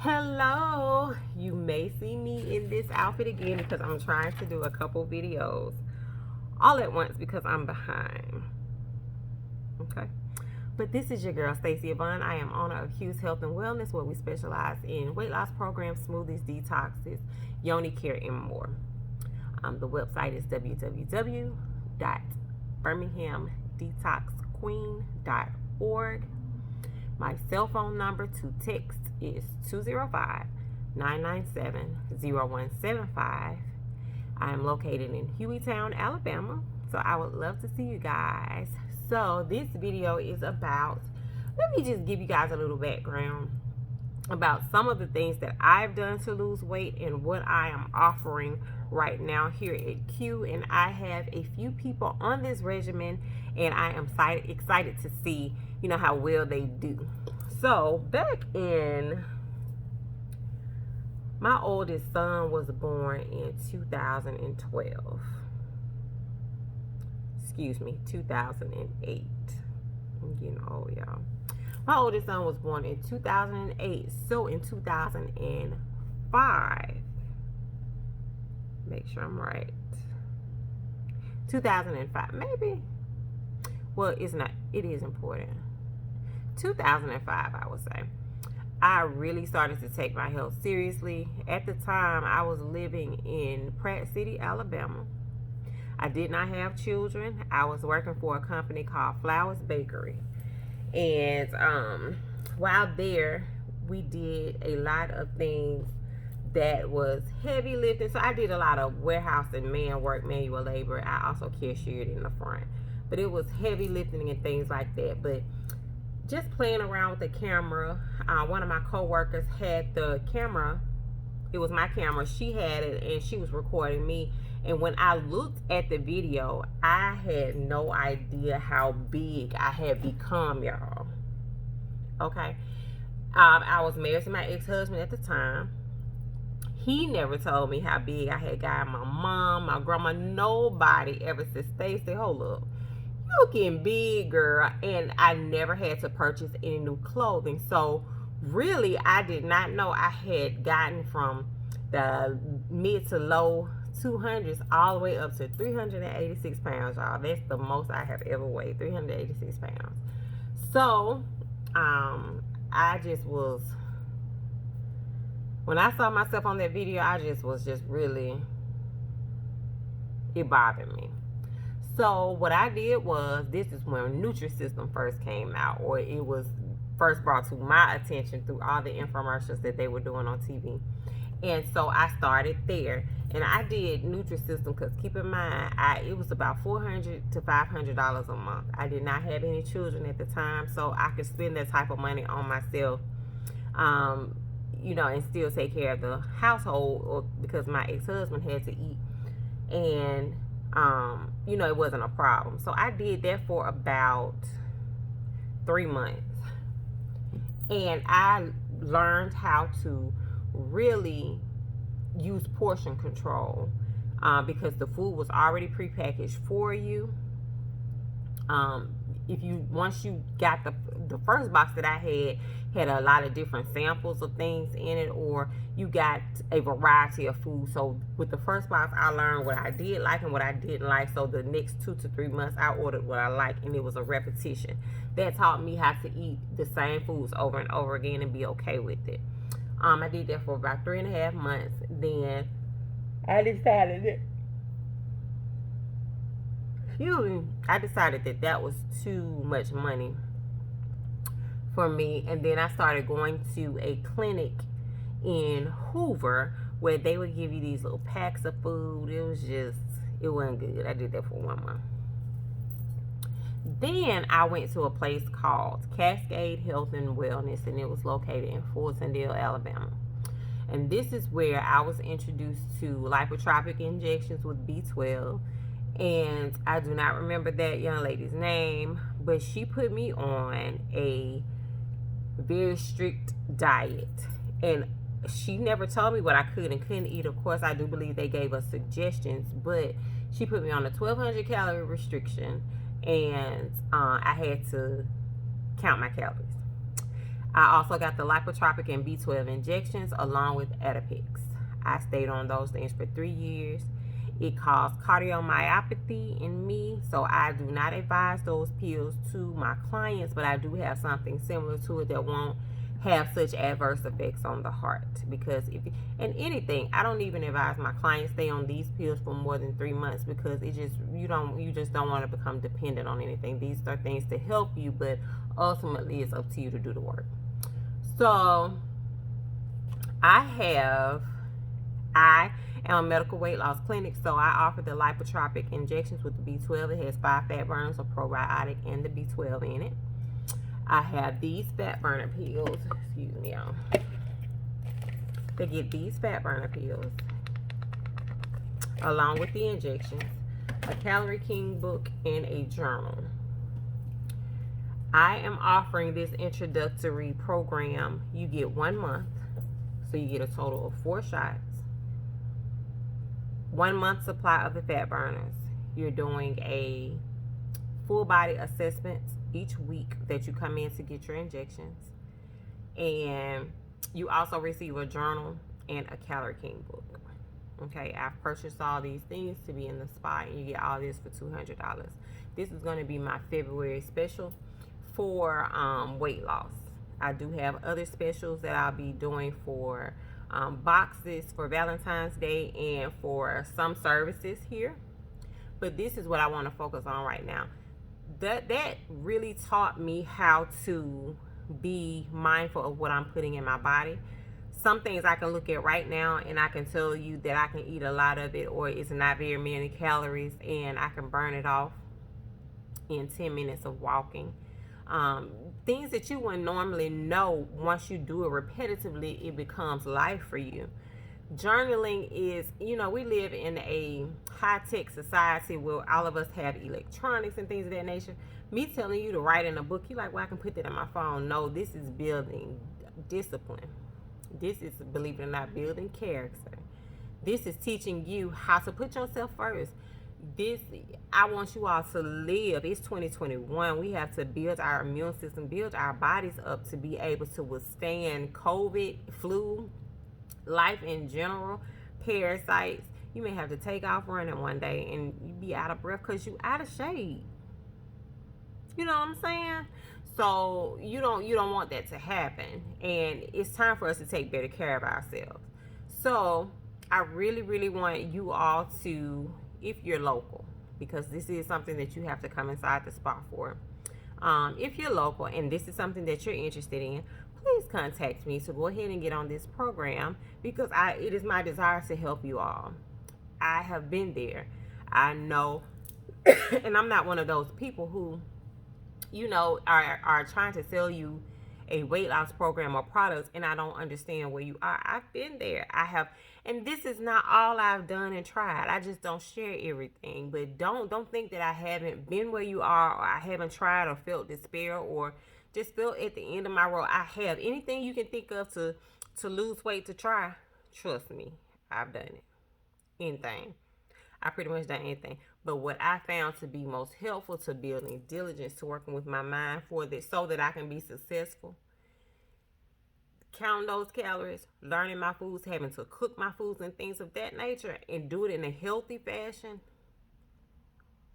Hello, you may see me in this outfit again because I'm trying to do a couple videos all at once because I'm behind. Okay, but this is your girl Stacey Yvonne. I am owner of Hughes Health and Wellness, where we specialize in weight loss programs, smoothies, detoxes, yoni care, and more. The website is www.birminghamdetoxqueen.org. My cell phone number to text is 205-997-0175. I am located in Hueytown, Alabama, so I would love to see you guys. So this video is about, let me just give you guys a little background about some of the things that I've done to lose weight and what I am offering right now here at Q. And I have a few people on this regimen, and I am excited to see, how well they do. So back in, my oldest son was born in 2012. Excuse me, 2008. I'm getting old, y'all. My oldest son was born in 2008. So in 2005, make sure I'm right. 2005, maybe. Well, it's not. It is important. 2005, I would say. I really started to take my health seriously. At the time, I was living in Pratt City, Alabama. I did not have children. I was working for a company called Flowers Bakery. And while there, we did a lot of things that was heavy lifting. So I did a lot of warehouse and manual labor. I also cashiered in the front. But it was heavy lifting and things like that. But just playing around with the camera. One of my co-workers had the camera. It was my camera. She had it, and she was recording me. And when I looked at the video, I had no idea how big I had become, y'all. Okay. I was married to my ex-husband at the time. He never told me how big I had gotten. My mom, my grandma, nobody ever said, Stacey, hold up. Looking big, girl. And I never had to purchase any new clothing. So really, I did not know I had gotten from the mid to low 200s all the way up to 386 pounds, y'all. That's the most I have ever weighed, 386 pounds. So I just was, when I saw myself on that video, I just was really, it bothered me. So what I did was, this is when NutriSystem first came out, or it was first brought to my attention through all the infomercials that they were doing on TV. And so I started there, and I did NutriSystem because, keep in mind, it was about $400 to $500 a month. I did not have any children at the time, so I could spend that type of money on myself, and still take care of the household, because my ex-husband had to eat, and it wasn't a problem. So I did that for about 3 months, and I learned how to really use portion control, because the food was already prepackaged for you. Once you got the first box that I had a lot of different samples of things in it, or you got a variety of food. So with the first box, I learned what I did like and what I didn't like. So the next 2 to 3 months, I ordered what I liked, and it was a repetition. That taught me how to eat the same foods over and over again and be okay with it. I did that for about 3.5 months. Then I decided that that was too much money for me. And then I started going to a clinic in Hoover where they would give you these little packs of food. It wasn't good. I did that for 1 month. Then I went to a place called Cascade Health and Wellness, and it was located in Fultondale, Alabama. And this is where I was introduced to Lipotropic injections with B12. And I do not remember that young lady's name, but she put me on a very strict diet. And she never told me what I could and couldn't eat. Of course, I do believe they gave us suggestions, but she put me on a 1,200 calorie restriction, and I had to count my calories. I also got the Lipotropic and B12 injections along with Adipex. I stayed on those things for 3 years. It caused cardiomyopathy in me, so I do not advise those pills to my clients, but I do have something similar to it that won't have such adverse effects on the heart. Because if and anything, I don't even advise my clients stay on these pills for more than 3 months, because it just you just don't want to become dependent on anything. These are things to help you, but ultimately it's up to you to do the work. So I am a medical weight loss clinic, so I offer the Lipotropic injections with the B12. It has 5 fat burners, a probiotic, and the B12 in it. I have these fat burner pills. Excuse me, y'all. They get these fat burner pills along with the injections, a Calorie King book, and a journal. I am offering this introductory program. You get 1 month, so you get a total of 4 shots. 1 month supply of the fat burners. You're doing a full body assessment each week that you come in to get your injections. And you also receive a journal and a Calorie King book. Okay, I've purchased all these things to be in the spot, and you get all this for $200. This is going to be my February special for weight loss. I do have other specials that I'll be doing for boxes for Valentine's Day and for some services here, but this is what I want to focus on right now. That really taught me how to be mindful of what I'm putting in my body. Some things I can look at right now and I can tell you that I can eat a lot of it, or it's not very many calories, and I can burn it off in 10 minutes of walking. Things that you wouldn't normally know, once you do it repetitively, it becomes life for you. Journaling is, we live in a high-tech society where all of us have electronics and things of that nature. Me telling you to write in a book, you're like, well, I can put that in my phone. No, this is building discipline. This is, believe it or not, building character. This is teaching you how to put yourself first. I want you all to live. It's 2021. We have to build our immune system, build our bodies up to be able to withstand COVID, flu, life in general, parasites. You may have to take off running one day and you be out of breath because you out of shade. You know what I'm saying? So you don't want that to happen, and it's time for us to take better care of ourselves. So I really, really want you all to, if you're local, because this is something that you have to come inside the spot for. If you're local and this is something that you're interested in, please contact me to go ahead and get on this program, because it is my desire to help you all. I have been there. I know, and I'm not one of those people who, are trying to sell you a weight loss program or products, and I don't understand where you are. I've been there. And this is not all I've done and tried. I just don't share everything. But don't think that I haven't been where you are, or I haven't tried or felt despair or just felt at the end of my road. I have. Anything you can think of to lose weight, to try, trust me, I've done it. Anything. I pretty much done anything. But what I found to be most helpful to building diligence, to working with my mind for this so that I can be successful, counting those calories, learning my foods, having to cook my foods and things of that nature, and do it in a healthy fashion,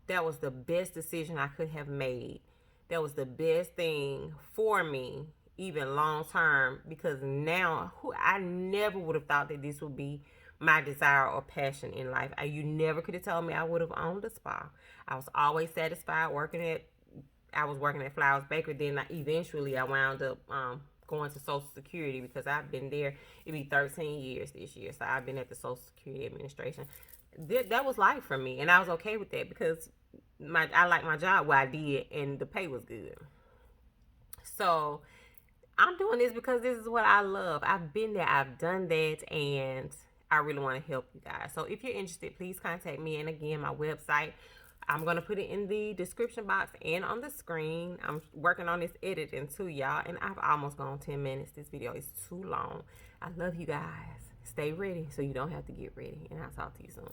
that was the best decision I could have made. That was the best thing for me, even long term, because now I never would have thought that this would be my desire or passion in life. You never could have told me I would have owned a spa. I was always satisfied working at Flowers Bakery. Then eventually I wound up going to Social Security, because I've been there. It'll be 13 years this year. So I've been at the Social Security Administration. That was life for me, and I was okay with that, because I liked my job where I did, and the pay was good. So I'm doing this because this is what I love. I've been there, I've done that, and I really want to help you guys. So if you're interested, please contact me. And again, my website, I'm going to put it in the description box and on the screen. I'm working on this editing too, y'all, and I've almost gone 10 minutes. This video is too long. I love you guys. Stay ready so you don't have to get ready, and I'll talk to you soon.